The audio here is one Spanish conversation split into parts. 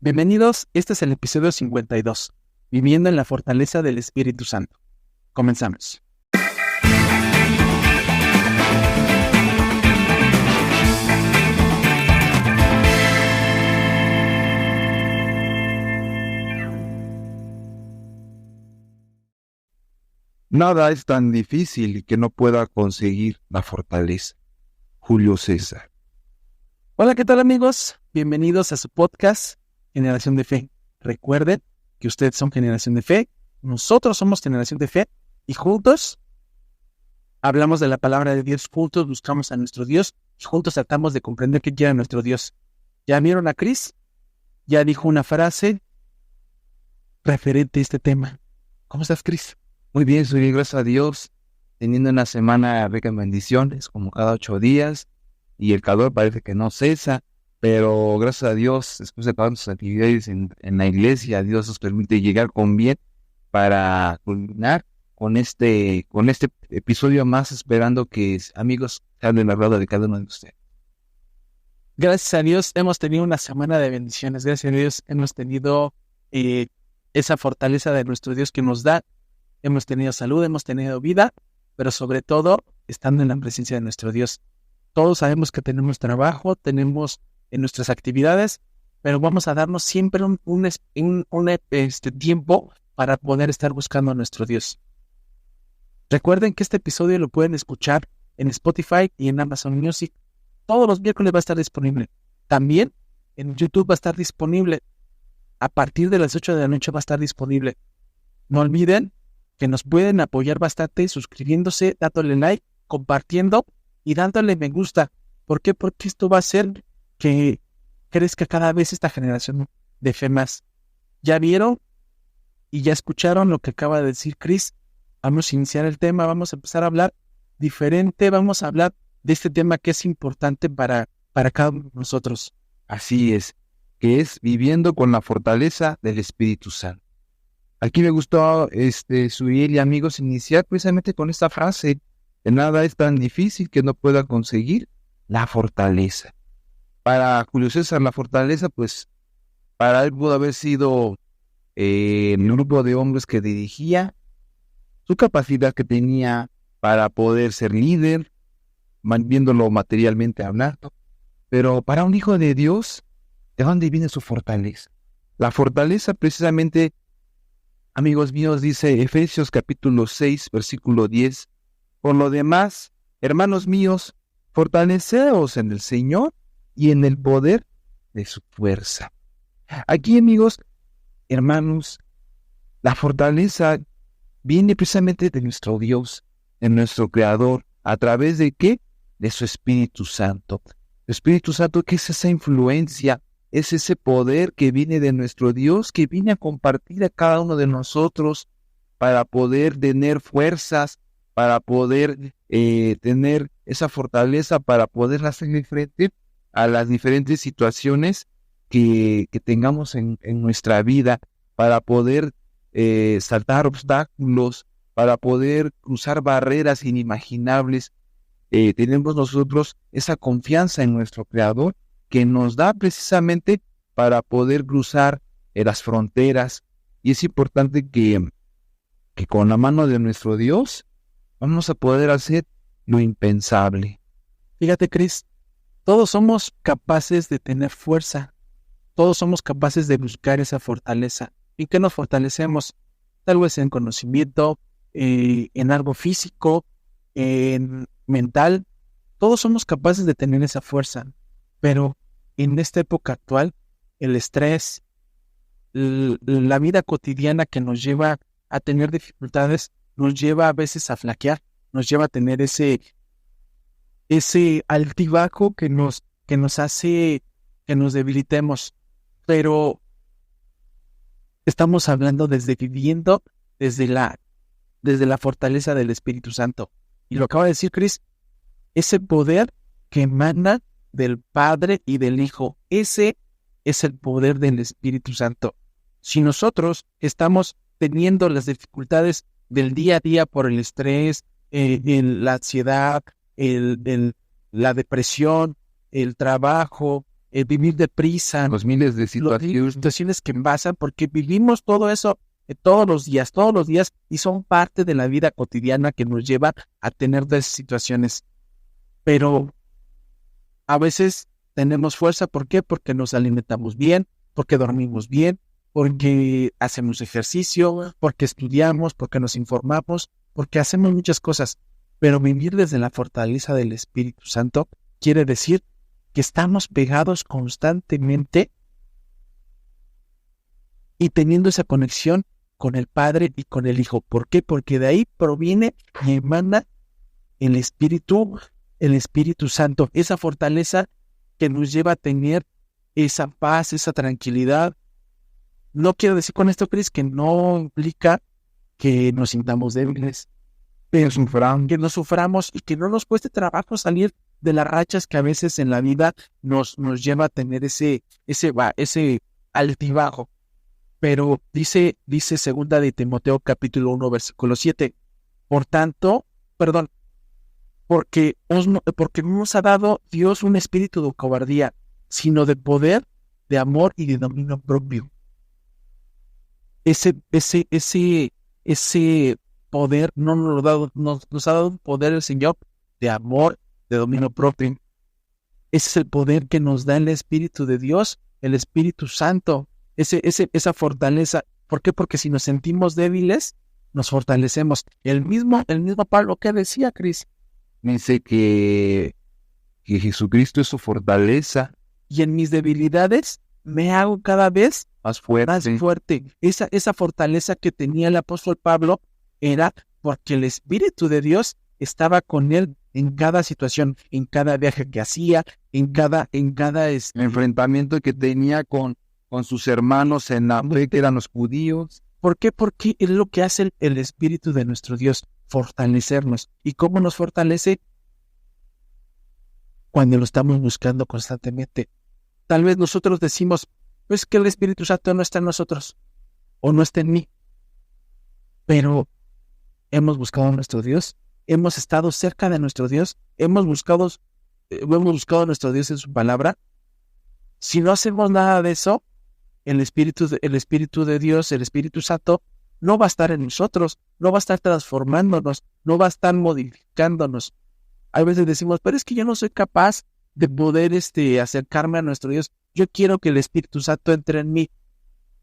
Bienvenidos, este es el episodio 52, Viviendo en la Fortaleza del Espíritu Santo. Comenzamos. Nada es tan difícil que no pueda conseguir la fortaleza. Julio César. Hola, ¿qué tal amigos? Bienvenidos a su podcast, Generación de Fe. Recuerden que ustedes son Generación de Fe, nosotros somos Generación de Fe, y juntos hablamos de la palabra de Dios, juntos buscamos a nuestro Dios, y juntos tratamos de comprender qué quiere nuestro Dios. ¿Ya vieron a Chris? Ya dijo una frase referente a este tema. ¿Cómo estás, Chris? Muy bien, soy bien, gracias a Dios, teniendo una semana rica en bendiciones, como cada 8 días, y el calor parece que no cesa, pero gracias a Dios, después de todas nuestras actividades en la iglesia, Dios nos permite llegar con bien para culminar con este episodio más, esperando que, amigos, hablen la rueda de cada uno de ustedes. Gracias a Dios hemos tenido una semana de bendiciones, gracias a Dios hemos tenido esa fortaleza de nuestro Dios que nos da. Hemos tenido salud, hemos tenido vida, pero sobre todo estando en la presencia de nuestro Dios. Todos sabemos que tenemos trabajo, tenemos en nuestras actividades, pero vamos a darnos siempre un tiempo para poder estar buscando a nuestro Dios. Recuerden que este episodio lo pueden escuchar en Spotify y en Amazon Music. Todos los miércoles va a estar disponible. También en YouTube va a estar disponible. A partir de las 8 de la noche va a estar disponible. No olviden que nos pueden apoyar bastante suscribiéndose, dándole like, compartiendo y dándole me gusta. ¿Por qué? Porque esto va a hacer que crezca cada vez esta generación de fe más. ¿Ya vieron y ya escucharon lo que acaba de decir Chris? Vamos a iniciar el tema, vamos a empezar a hablar diferente, vamos a hablar de este tema que es importante para cada uno de nosotros. Así es, que es viviendo con la fortaleza del Espíritu Santo. Aquí me gustó, Suriel y amigos, iniciar precisamente con esta frase, que nada es tan difícil que no pueda conseguir la fortaleza. Para Julio César, la fortaleza, pues, para él pudo haber sido el grupo de hombres que dirigía, su capacidad que tenía para poder ser líder, viéndolo materialmente hablando. Pero para un hijo de Dios, ¿de dónde viene su fortaleza? La fortaleza precisamente, amigos míos, dice Efesios capítulo 6, versículo 10. Por lo demás, hermanos míos, fortaleceos en el Señor y en el poder de su fuerza. Aquí, amigos, hermanos, la fortaleza viene precisamente de nuestro Dios, de nuestro Creador. ¿A través de qué? De su Espíritu Santo. El Espíritu Santo, que es esa influencia, es ese poder que viene de nuestro Dios, que viene a compartir a cada uno de nosotros para poder tener fuerzas, para poder tener esa fortaleza, para poder hacerle frente a las diferentes situaciones que tengamos en nuestra vida, para poder saltar obstáculos, para poder cruzar barreras inimaginables. Tenemos nosotros esa confianza en nuestro Creador que nos da precisamente para poder cruzar las fronteras. Y es importante que con la mano de nuestro Dios vamos a poder hacer lo impensable. Fíjate, Chris, todos somos capaces de tener fuerza. Todos somos capaces de buscar esa fortaleza. ¿En qué nos fortalecemos? Tal vez en conocimiento, en algo físico, en mental. Todos somos capaces de tener esa fuerza. Pero en esta época actual, el estrés, la vida cotidiana que nos lleva a tener dificultades, nos lleva a veces a flaquear, nos lleva a tener ese altibajo que nos hace que nos debilitemos. Pero estamos hablando viviendo desde la fortaleza del Espíritu Santo. Y lo acaba de decir Chris, ese poder que emana del Padre y del Hijo, ese es el poder del Espíritu Santo. Si nosotros estamos teniendo las dificultades del día a día por el estrés, la ansiedad, la depresión, el trabajo, vivir deprisa, Los miles de situaciones que pasan, porque vivimos todo eso todos los días, y son parte de la vida cotidiana que nos lleva a tener de esas situaciones. Pero a veces tenemos fuerza, ¿por qué? Porque nos alimentamos bien, porque dormimos bien, porque hacemos ejercicio, porque estudiamos, porque nos informamos, porque hacemos muchas cosas. Pero vivir desde la fortaleza del Espíritu Santo quiere decir que estamos pegados constantemente y teniendo esa conexión con el Padre y con el Hijo. ¿Por qué? Porque de ahí proviene y emana el Espíritu Santo, esa fortaleza que nos lleva a tener esa paz, esa tranquilidad. No quiero decir con esto, Cris, que no implica que nos sintamos débiles, pero que no suframos y que no nos cueste trabajo salir de las rachas que a veces en la vida nos lleva a tener ese altibajo. Pero dice segunda de Timoteo capítulo 1 versículo 7, porque no nos ha dado Dios un espíritu de cobardía, sino de poder, de amor y de dominio propio. Ese poder nos ha dado un poder el Señor de amor, de dominio propio. Ese es el poder que nos da el Espíritu de Dios, el Espíritu Santo, esa fortaleza. ¿Por qué? Porque si nos sentimos débiles, nos fortalecemos. El mismo Pablo que decía, Cris. Dice que Jesucristo es su fortaleza. Y en mis debilidades me hago cada vez más fuerte. Esa fortaleza que tenía el apóstol Pablo era porque el Espíritu de Dios estaba con él en cada situación, en cada viaje que hacía, en cada enfrentamiento que tenía con sus hermanos en la fe, que eran los judíos. ¿Por qué? Porque es lo que hace el Espíritu de nuestro Dios, fortalecernos. ¿Y cómo nos fortalece? Cuando lo estamos buscando constantemente. Tal vez nosotros decimos, pues que el Espíritu Santo no está en nosotros, o no está en mí. Pero hemos buscado a nuestro Dios, hemos estado cerca de nuestro Dios, hemos buscado a nuestro Dios en su palabra. Si no hacemos nada de eso, el Espíritu de Dios, el Espíritu Santo, no va a estar en nosotros, no va a estar transformándonos, no va a estar modificándonos. A veces decimos, pero es que yo no soy capaz de poder acercarme a nuestro Dios. Yo quiero que el Espíritu Santo entre en mí.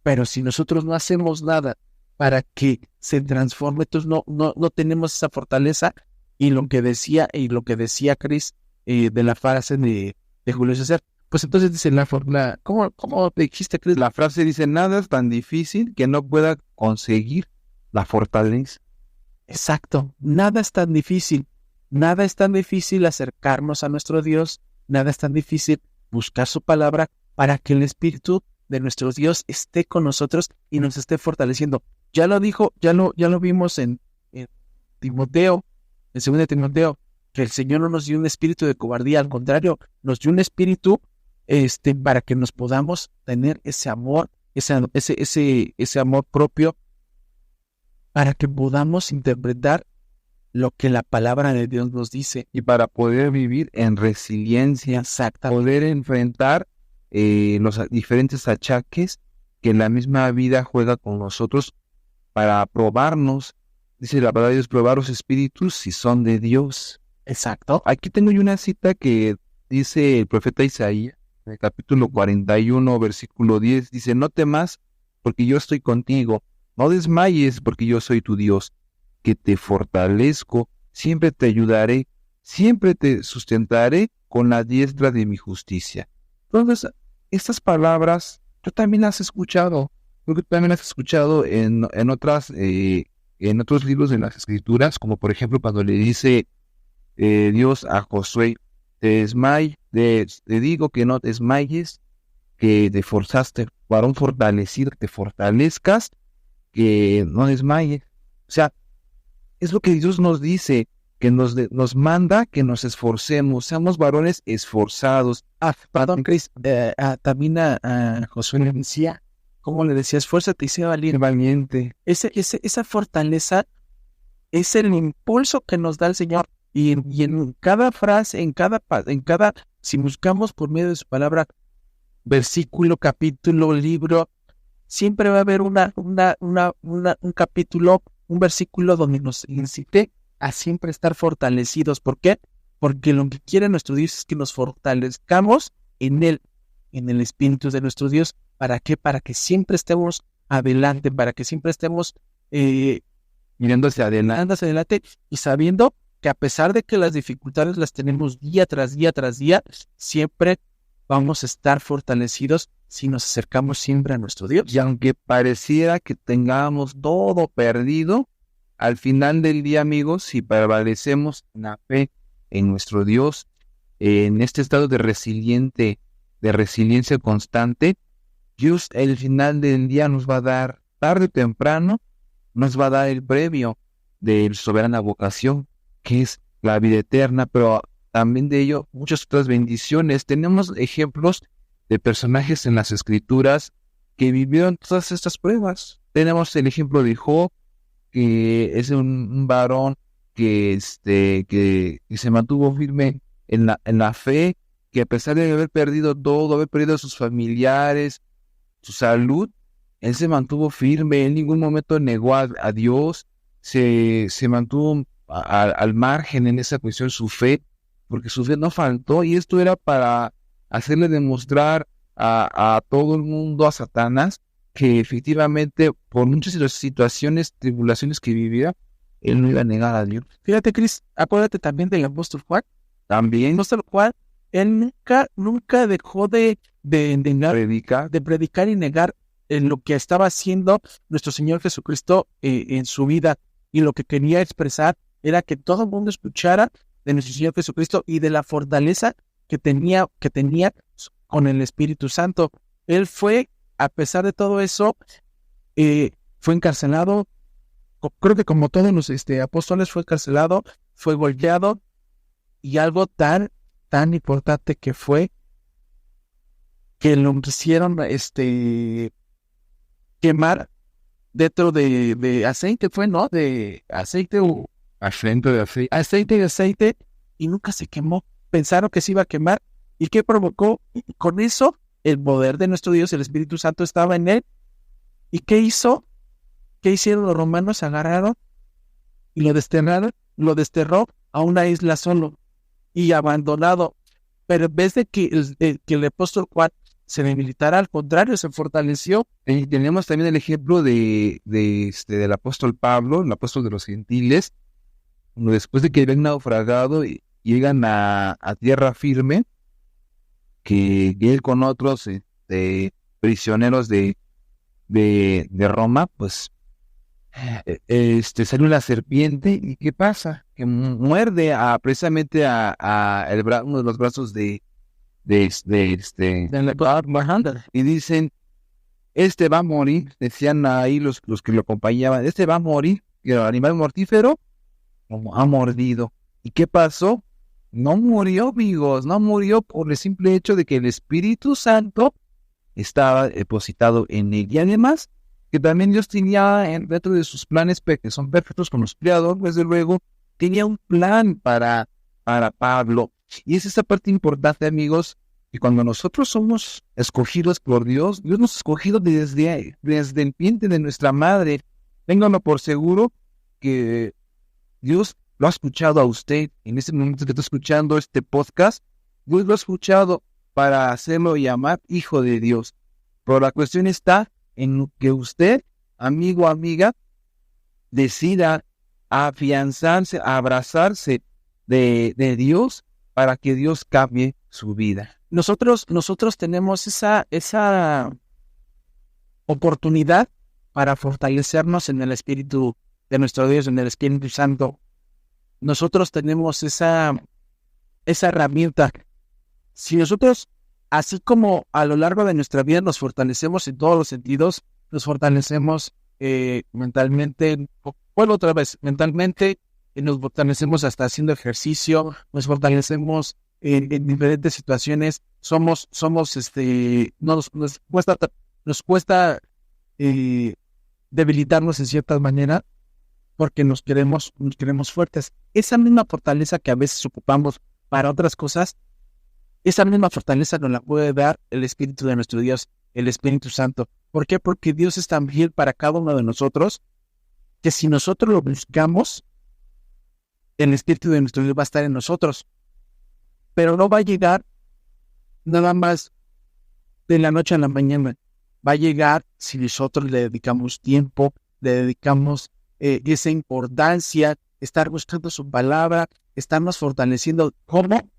Pero si nosotros no hacemos nada para que se transforme, entonces no tenemos esa fortaleza. Y lo que decía Cris de la frase de Julio César, pues entonces dice ¿cómo dijiste, Cris? La frase dice, nada es tan difícil que no pueda conseguir la fortaleza. Exacto, nada es tan difícil. Nada es tan difícil acercarnos a nuestro Dios, nada es tan difícil buscar su palabra para que el Espíritu de nuestro Dios esté con nosotros y nos esté fortaleciendo. Ya lo dijo, ya lo vimos en Timoteo, en 2 Timoteo, que el Señor no nos dio un espíritu de cobardía, al contrario, nos dio un espíritu para que nos podamos tener ese amor, ese amor propio, para que podamos interpretar lo que la palabra de Dios nos dice. Y para poder vivir en resiliencia, poder enfrentar los diferentes achaques que la misma vida juega con nosotros para probarnos. Dice la palabra de Dios, probar los espíritus si son de Dios. Exacto. Aquí tengo yo una cita que dice el profeta Isaías, en el capítulo 41, versículo 10, dice, no temas porque yo estoy contigo, no desmayes porque yo soy tu Dios, que te fortalezco, siempre te ayudaré, siempre te sustentaré con la diestra de mi justicia. Entonces, estas palabras, tú también las has escuchado, creo que también las has escuchado en otros libros de las Escrituras, como por ejemplo cuando le dice Dios a Josué, te digo que no desmayes, que te forzaste, varón fortalecido, que te fortalezcas, que no desmayes. O sea, es lo que Dios nos dice, que nos manda que nos esforcemos, seamos varones esforzados. Perdón, Cris, también a Josué le decía, ¿cómo le decía? Esfuérzate y sé valiente. Esa fortaleza es el impulso que nos da el Señor. Y en cada frase, si buscamos por medio de su palabra versículo, capítulo, libro, siempre va a haber un capítulo, un versículo donde nos incite a siempre estar fortalecidos. ¿Por qué? Porque lo que quiere nuestro Dios es que nos fortalezcamos en Él, en el Espíritu de nuestro Dios. ¿Para qué? Para que siempre estemos adelante, para que siempre estemos Mirando hacia adelante y sabiendo que a pesar de que las dificultades las tenemos día tras día tras día, siempre vamos a estar fortalecidos si nos acercamos siempre a nuestro Dios. Y aunque pareciera que tengamos todo perdido, al final del día, amigos, si prevalecemos en la fe en nuestro Dios, en este estado de resiliencia constante, Dios al final del día nos va a dar, tarde o temprano, nos va a dar el premio de soberana vocación, que es la vida eterna, pero también de ello muchas otras bendiciones. Tenemos ejemplos de personajes en las Escrituras que vivieron todas estas pruebas. Tenemos el ejemplo de Job, que es un varón que se mantuvo firme en la fe, que a pesar de haber perdido todo, haber perdido a sus familiares, su salud, él se mantuvo firme, en ningún momento negó a Dios, se mantuvo al margen en esa cuestión su fe, porque su fe no faltó, y esto era para hacerle demostrar a todo el mundo, a Satanás, que efectivamente por muchas situaciones, tribulaciones que vivía, él no iba a negar a Dios. Fíjate, Cris, acuérdate también del apóstol Juan. También El apóstol Juan, él nunca dejó de predicar y negar en lo que estaba haciendo nuestro Señor Jesucristo en su vida, y lo que quería expresar era que todo el mundo escuchara de nuestro Señor Jesucristo y de la fortaleza que tenía con el Espíritu Santo. Él fue, a pesar de todo eso, fue encarcelado, creo que como todos los apóstoles, fue encarcelado, fue golpeado, y algo tan importante que fue que lo hicieron quemar dentro de aceite, fue, ¿no? De aceite o aceite, y nunca se quemó. Pensaron que se iba a quemar. ¿Y qué provocó? Con eso, el poder de nuestro Dios, el Espíritu Santo, estaba en él. ¿Y qué hizo? ¿Qué hicieron los romanos? Se agarraron y lo desterró a una isla solo y abandonado. Pero en vez de que el apóstol Juan se debilitara, al contrario, se fortaleció. Y tenemos también el ejemplo del apóstol Pablo, el apóstol de los gentiles, después de que habían naufragado y llegan a tierra firme, que él con otros prisioneros de Roma, pues sale una serpiente. ¿Y qué pasa? Que muerde precisamente uno de los brazos de y dicen, va a morir. Decían ahí los que lo acompañaban, va a morir, y el animal mortífero como ha mordido. ¿Y qué pasó? No murió, amigos, no murió por el simple hecho de que el Espíritu Santo estaba depositado en él. Y además, que también Dios tenía dentro de sus planes, que son perfectos como los creadores, desde luego, tenía un plan para Pablo. Y es esta parte importante, amigos, que cuando nosotros somos escogidos por Dios, Dios nos ha escogido desde el vientre de nuestra madre. Ténganlo por seguro que Dios lo ha escuchado a usted. En este momento que está escuchando este podcast, Dios lo ha escuchado para hacerlo llamar hijo de Dios. Pero la cuestión está en que usted, amigo, amiga, decida afianzarse, abrazarse de Dios para que Dios cambie su vida. Nosotros tenemos esa oportunidad para fortalecernos en el Espíritu de nuestro Dios, en el Espíritu Santo. Nosotros tenemos esa herramienta. Si nosotros, así como a lo largo de nuestra vida nos fortalecemos en todos los sentidos, nos fortalecemos mentalmente, mentalmente, nos fortalecemos hasta haciendo ejercicio, nos fortalecemos en diferentes situaciones, nos cuesta debilitarnos en cierta manera, porque nos queremos fuertes. Esa misma fortaleza que a veces ocupamos para otras cosas, esa misma fortaleza nos la puede dar el Espíritu de nuestro Dios, el Espíritu Santo. ¿Por qué? Porque Dios es tan fiel para cada uno de nosotros que si nosotros lo buscamos, el Espíritu de nuestro Dios va a estar en nosotros. Pero no va a llegar nada más de la noche a la mañana. Va a llegar si nosotros le dedicamos tiempo, le dedicamos esa importancia, estar buscando su palabra, estarnos fortaleciendo. ¿Cómo?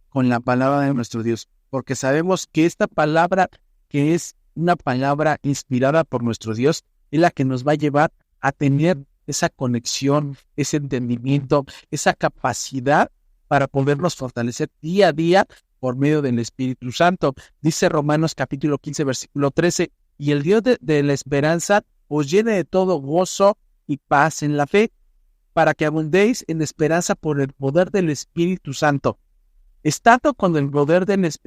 Con la palabra de nuestro Dios. Porque sabemos que esta palabra, que es una palabra inspirada por nuestro Dios, es la que nos va a llevar a tener esa conexión, ese entendimiento, esa capacidad para podernos fortalecer día a día por medio del Espíritu Santo. Dice Romanos capítulo 15, versículo 13, y el Dios de la esperanza os llene de todo gozo y paz en la fe, para que abundéis en esperanza por el poder del Espíritu Santo. Estando con el poder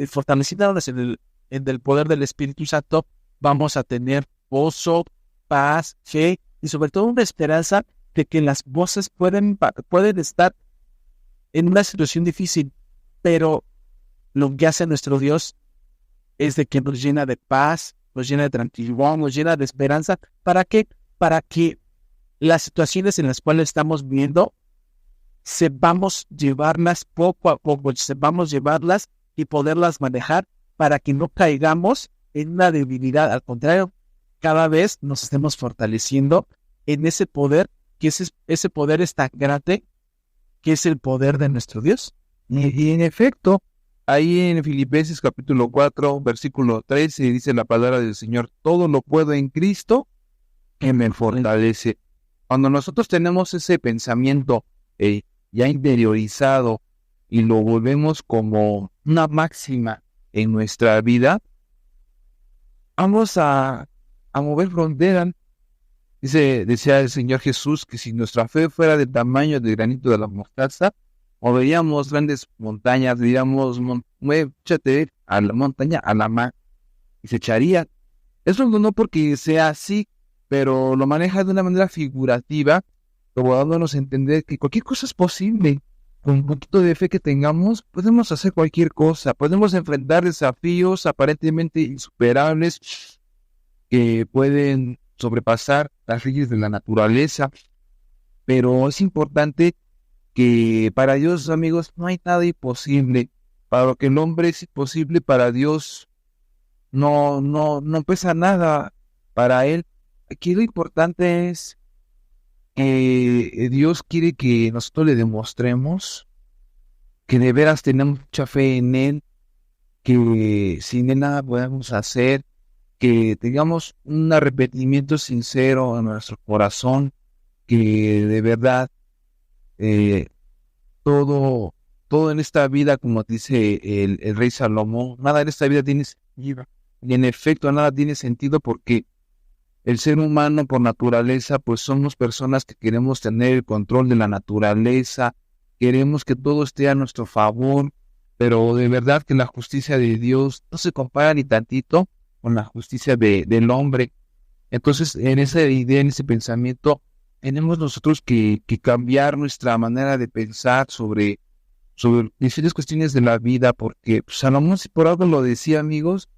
fortaleciéndonos en el poder del Espíritu Santo, vamos a tener gozo, paz, fe y sobre todo una esperanza de que las voces pueden estar en una situación difícil, pero lo que hace nuestro Dios es de que nos llena de paz, nos llena de tranquilidad, nos llena de esperanza. ¿Para qué? Para que las situaciones en las cuales estamos viendo sepamos llevarlas poco a poco, sepamos llevarlas y poderlas manejar para que no caigamos en una debilidad. Al contrario, cada vez nos estemos fortaleciendo en ese poder, que ese poder es tan grande, que es el poder de nuestro Dios. Y en efecto, ahí en Filipenses capítulo 4, versículo 13, dice la palabra del Señor: todo lo puedo en Cristo que me fortalece. Cuando nosotros tenemos ese pensamiento ya interiorizado y lo volvemos como una máxima en nuestra vida, vamos a mover fronteras. Decía el Señor Jesús que si nuestra fe fuera del tamaño del granito de la mostaza, moveríamos grandes montañas, diríamos, échate a la montaña, a la mar, y se echaría. Eso no porque sea así, pero lo maneja de una manera figurativa, como dándonos a entender que cualquier cosa es posible. Con un poquito de fe que tengamos, podemos hacer cualquier cosa, podemos enfrentar desafíos aparentemente insuperables que pueden sobrepasar las leyes de la naturaleza, pero es importante que para Dios, amigos, no hay nada imposible. Para lo que el hombre es imposible, para Dios no pesa nada para él. Aquí lo importante es que Dios quiere que nosotros le demostremos que de veras tenemos mucha fe en Él, que sin Él nada podemos hacer, que tengamos un arrepentimiento sincero en nuestro corazón, que de verdad todo en esta vida, como dice el rey Salomón, nada en esta vida tiene sentido. Y en efecto, nada tiene sentido porque el ser humano por naturaleza, pues somos personas que queremos tener el control de la naturaleza, queremos que todo esté a nuestro favor, pero de verdad que la justicia de Dios no se compara ni tantito con la justicia del hombre. Entonces, en esa idea, en ese pensamiento, tenemos nosotros que cambiar nuestra manera de pensar sobre diferentes cuestiones de la vida, porque Salomón, si por algo lo decía, amigos,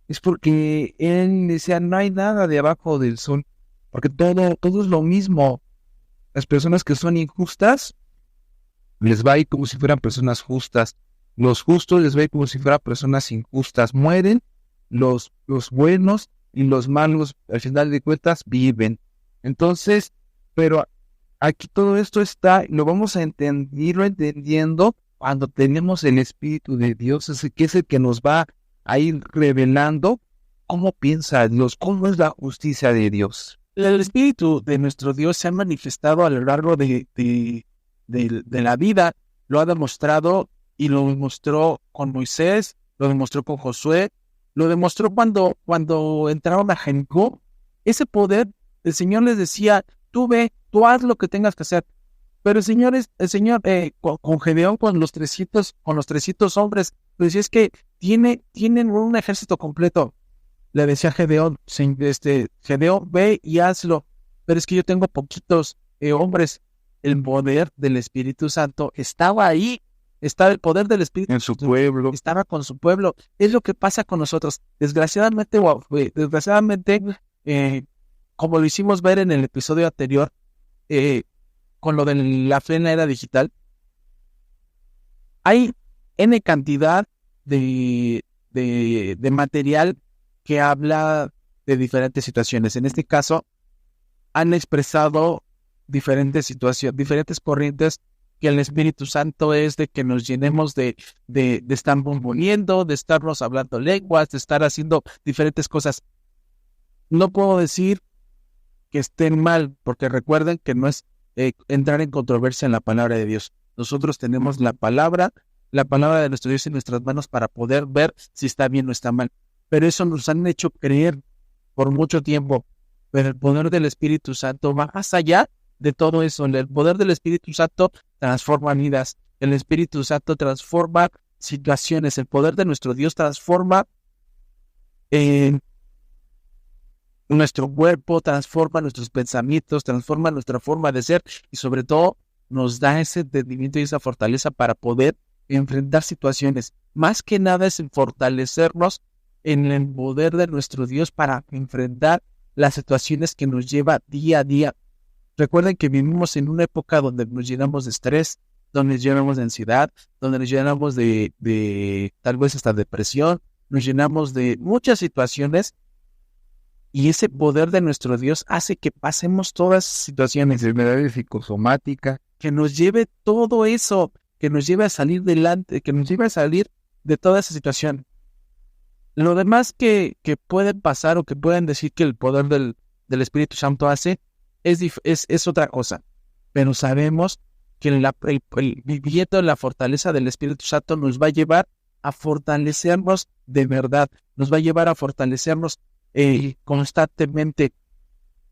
es porque él decía, no hay nada debajo del sol, porque todo es lo mismo. Las personas que son injustas, les va a ir como si fueran personas justas. Los justos les va a ir como si fueran personas injustas. Mueren los buenos y los malos, al final de cuentas, viven. Entonces, pero aquí todo esto está, lo vamos a irlo entendiendo cuando tenemos el Espíritu de Dios, que es el que nos va a ir revelando cómo piensa Dios, cómo es la justicia de Dios. El Espíritu de nuestro Dios se ha manifestado a lo largo de la vida, lo ha demostrado y lo demostró con Moisés, lo demostró con Josué, lo demostró cuando entraron a Jericó. Ese poder, el Señor les decía, tú ve, tú haz lo que tengas que hacer. Pero el Señor con Gedeón, con los 300 hombres, le decía, es que tienen un ejército completo. Le decía a Gedeón, Gedeón, ve y hazlo. Pero es que yo tengo poquitos hombres. El poder del Espíritu Santo estaba ahí. estaba el poder del Espíritu en su pueblo. estaba con su pueblo. Es lo que pasa con nosotros. Desgraciadamente, como lo hicimos ver en el episodio anterior, con lo de la plena era digital, hay N cantidad de material que habla de diferentes situaciones. En este caso, han expresado diferentes situaciones, diferentes corrientes, que el Espíritu Santo es de que nos llenemos de estar murmuriendo, de estarnos hablando lenguas, de estar haciendo diferentes cosas. No puedo decir que estén mal, porque recuerden que no es entrar en controversia en la palabra de Dios. Nosotros tenemos la palabra de nuestro Dios en nuestras manos para poder ver si está bien o está mal. Pero eso nos han hecho creer por mucho tiempo. Pero el poder del Espíritu Santo va más allá de todo eso. El poder del Espíritu Santo transforma vidas. El Espíritu Santo transforma situaciones. El poder de nuestro Dios transforma nuestro cuerpo, transforma nuestros pensamientos, transforma nuestra forma de ser y sobre todo nos da ese entendimiento y esa fortaleza para poder enfrentar situaciones. Más que nada es en fortalecernos en el poder de nuestro Dios para enfrentar las situaciones que nos lleva día a día. Recuerden que vivimos en una época donde nos llenamos de estrés, donde nos llenamos de ansiedad, donde nos llenamos de tal vez hasta depresión, nos llenamos de muchas situaciones y ese poder de nuestro Dios hace que pasemos todas esas situaciones, Enfermedades psicosomáticas. que nos lleve todo eso, que nos lleve a salir delante, que nos lleve a salir de toda esa situación. Lo demás que puede pasar o que pueden decir que el poder del Espíritu Santo hace es otra cosa. Pero sabemos que viviendo la fortaleza del Espíritu Santo nos va a llevar a fortalecernos de verdad. Nos va a llevar a fortalecernos constantemente.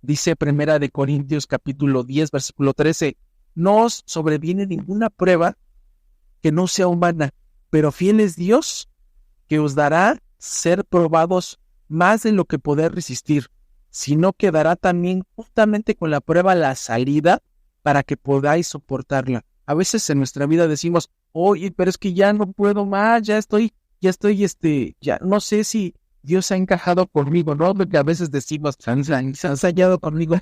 Dice Primera de Corintios capítulo 10, versículo 13. No os sobreviene ninguna prueba que no sea humana, pero fiel es Dios, que os dará ser probados más de lo que poder resistir, sino que dará también justamente con la prueba la salida para que podáis soportarla. A veces en nuestra vida decimos, oye, pero es que ya no puedo más, ya no sé si Dios ha encajado conmigo, ¿no? Porque a veces decimos, se han ensayado conmigo,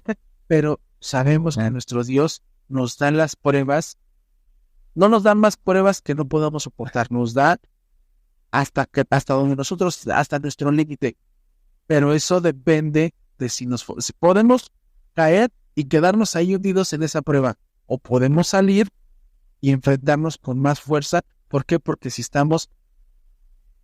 pero sabemos que nuestro Dios nos da las pruebas, no nos da más pruebas que no podamos soportar, nos da hasta donde nosotros, hasta nuestro límite. Pero eso depende de si podemos caer y quedarnos ahí hundidos en esa prueba, o podemos salir y enfrentarnos con más fuerza. ¿Por qué? Porque si estamos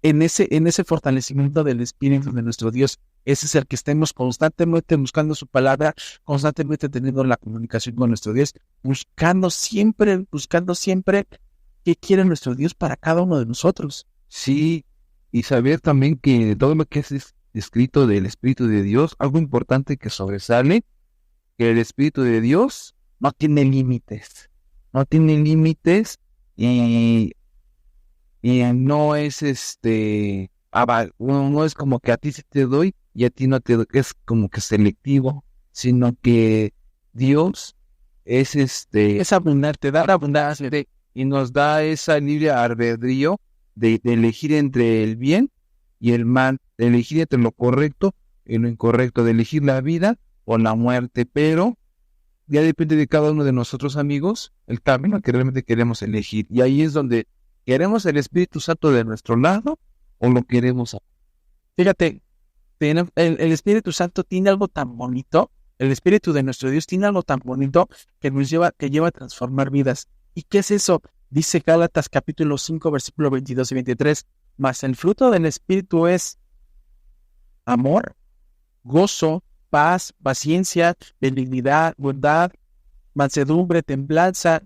en ese fortalecimiento del Espíritu de nuestro Dios, ese es el que estemos constantemente buscando su palabra, constantemente teniendo la comunicación con nuestro Dios, buscando siempre qué quiere nuestro Dios para cada uno de nosotros. Sí, y saber también que todo lo que es escrito del Espíritu de Dios, algo importante que sobresale, que el Espíritu de Dios no tiene límites. No tiene límites y no es no es como que a ti sí te doy y a ti no te doy, es como que selectivo, sino que Dios es Es abundante, te da abundancia y nos da esa libre albedrío de elegir entre el bien y el mal, de elegir entre lo correcto y lo incorrecto, de elegir la vida o la muerte, pero ya depende de cada uno de nosotros, amigos, el camino que realmente queremos elegir. Y ahí es donde queremos el Espíritu Santo de nuestro lado o lo queremos. Fíjate, el Espíritu Santo tiene algo tan bonito, el Espíritu de nuestro Dios tiene algo tan bonito que lleva a transformar vidas. ¿Y qué es eso? Dice Gálatas capítulo 5, versículo 22 y 23. Mas el fruto del Espíritu es amor, gozo, paz, paciencia, benignidad, bondad, mansedumbre, templanza.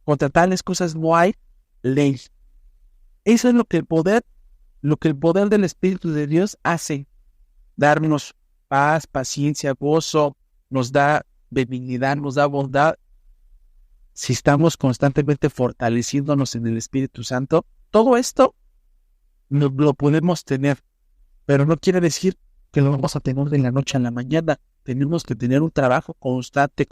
Contra tales cosas no hay ley. Eso es lo que el poder del Espíritu de Dios hace. Darnos paz, paciencia, gozo, nos da benignidad, nos da bondad. Si estamos constantemente fortaleciéndonos en el Espíritu Santo, todo esto lo podemos tener, pero no quiere decir que lo vamos a tener de la noche a la mañana. Tenemos que tener un trabajo constante,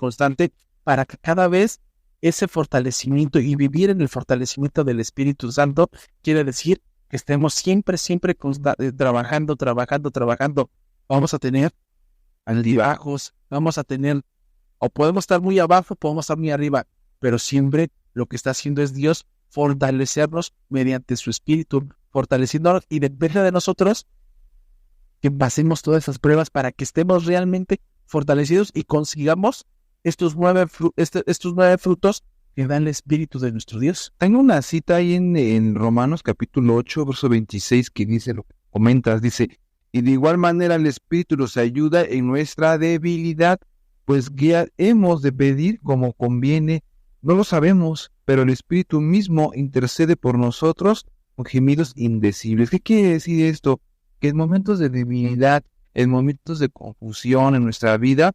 para que cada vez ese fortalecimiento y vivir en el fortalecimiento del Espíritu Santo quiere decir que estemos siempre trabajando. Vamos a tener altibajos, vamos a tener, o podemos estar muy abajo, podemos estar muy arriba, pero siempre lo que está haciendo es Dios fortalecernos mediante su Espíritu, fortaleciéndonos, y depende de nosotros que pasemos todas esas pruebas para que estemos realmente fortalecidos y consigamos estos 9 frutos que da el Espíritu de nuestro Dios. Tengo una cita ahí en Romanos capítulo 8, verso 26, que dice lo que comentas, dice: y de igual manera el Espíritu nos ayuda en nuestra debilidad, pues ¿qué hemos de pedir como conviene? No lo sabemos, pero el Espíritu mismo intercede por nosotros con gemidos indecibles. ¿Qué quiere decir esto? Que en momentos de debilidad, en momentos de confusión en nuestra vida,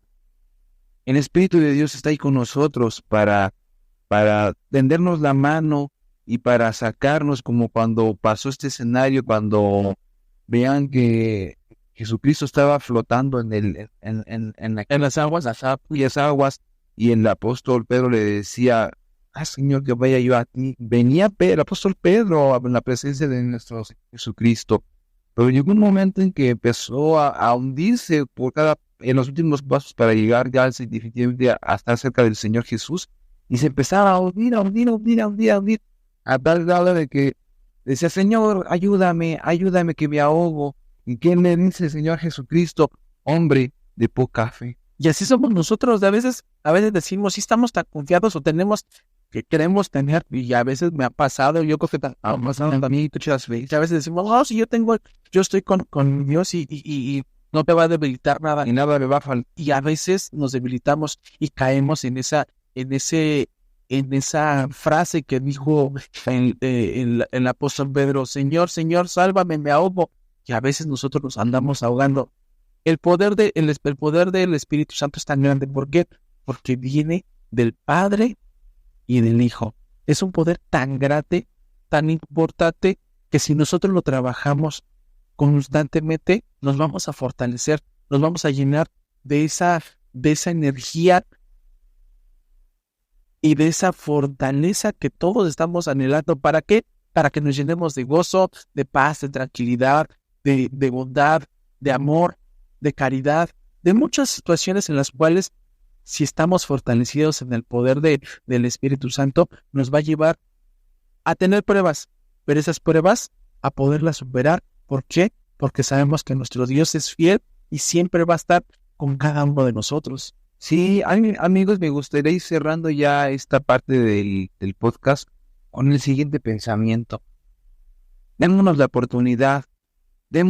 el Espíritu de Dios está ahí con nosotros para tendernos la mano y para sacarnos, como cuando pasó este escenario, cuando vean que Jesucristo estaba flotando en las aguas, y el apóstol Pedro le decía: Señor, que vaya yo a ti. Venía el apóstol Pedro en la presencia de nuestro Jesucristo, pero llegó un momento en que empezó a hundirse en los últimos pasos para llegar ya definitivamente a estar cerca del Señor Jesús, y se empezaba a hundir, a tal grado de que decía: Señor, ayúdame que me ahogo. ¿Y quién le dice el Señor Jesucristo? Hombre de poca fe. Y así somos nosotros. A veces decimos, sí estamos tan confiados o tenemos que queremos tener, y a veces me ha pasado, yo creo que ha pasado también muchas veces. A veces decimos, no, si yo estoy con Dios y no te va a debilitar nada. Y nada me va a faltar. Y a veces nos debilitamos y caemos en esa frase que dijo el apóstol Pedro: Señor, sálvame, me ahogo. Y a veces nosotros nos andamos ahogando. El poder del Espíritu Santo es tan grande. ¿Por qué? Porque viene del Padre y del Hijo. Es un poder tan grande, tan importante, que si nosotros lo trabajamos constantemente, nos vamos a fortalecer, nos vamos a llenar de esa energía y de esa fortaleza que todos estamos anhelando. ¿Para qué? Para que nos llenemos de gozo, de paz, de tranquilidad, de bondad, de amor, de caridad, de muchas situaciones en las cuales, si estamos fortalecidos en el poder del Espíritu Santo, nos va a llevar a tener pruebas, pero esas pruebas a poderlas superar. ¿Por qué? Porque sabemos que nuestro Dios es fiel y siempre va a estar con cada uno de nosotros. Sí, amigos, me gustaría ir cerrando ya esta parte del podcast con el siguiente pensamiento. Démonos la oportunidad de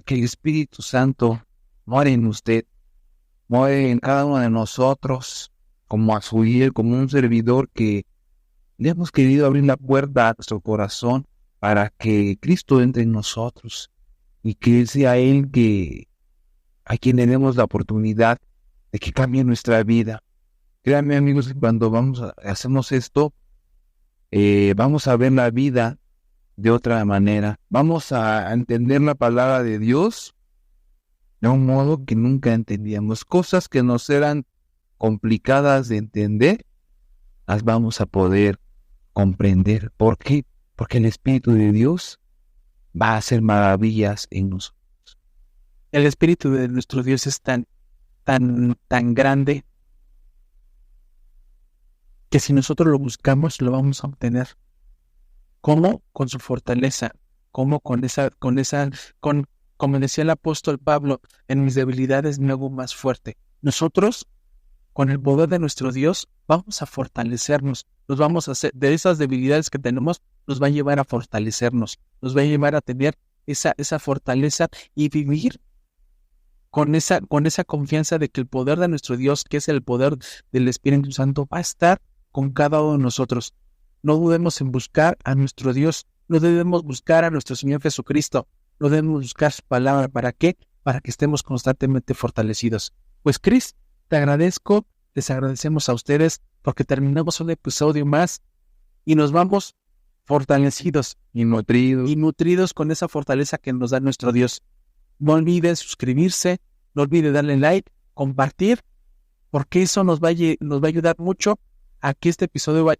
que el Espíritu Santo more en usted, more en cada uno de nosotros, como a su hijo, como un servidor que le hemos querido abrir la puerta a nuestro corazón para que Cristo entre en nosotros y que sea Él a quien le demos la oportunidad de que cambie nuestra vida. Créanme, amigos, que cuando hacemos esto, vamos a ver la vida de otra manera. Vamos a entender la palabra de Dios de un modo que nunca entendíamos. Cosas que nos eran complicadas de entender, las vamos a poder comprender. ¿Por qué? Porque el Espíritu de Dios va a hacer maravillas en nosotros. El Espíritu de nuestro Dios es tan grande que si nosotros lo buscamos, lo vamos a obtener. ¿Cómo? Con su fortaleza. ¿Cómo? Como decía el apóstol Pablo: en mis debilidades me hago más fuerte. Nosotros, con el poder de nuestro Dios, vamos a fortalecernos. Nos vamos a hacer, de esas debilidades que tenemos, nos va a llevar a fortalecernos. Nos va a llevar a tener esa fortaleza y vivir con esa confianza de que el poder de nuestro Dios, que es el poder del Espíritu Santo, va a estar con cada uno de nosotros. No dudemos en buscar a nuestro Dios, no debemos buscar a nuestro Señor Jesucristo, no debemos buscar su palabra. ¿Para qué? Para que estemos constantemente fortalecidos. Pues Cris, te agradezco, les agradecemos a ustedes porque terminamos un episodio más y nos vamos fortalecidos y nutridos con esa fortaleza que nos da nuestro Dios. No olviden suscribirse, no olviden darle like, compartir, porque eso nos va a ayudar mucho a que este episodio,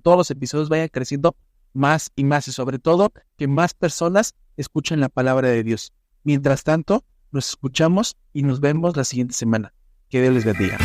todos los episodios vayan creciendo más y más, y sobre todo que más personas escuchen la palabra de Dios. Mientras tanto, nos escuchamos y nos vemos la siguiente semana. Que Dios les bendiga.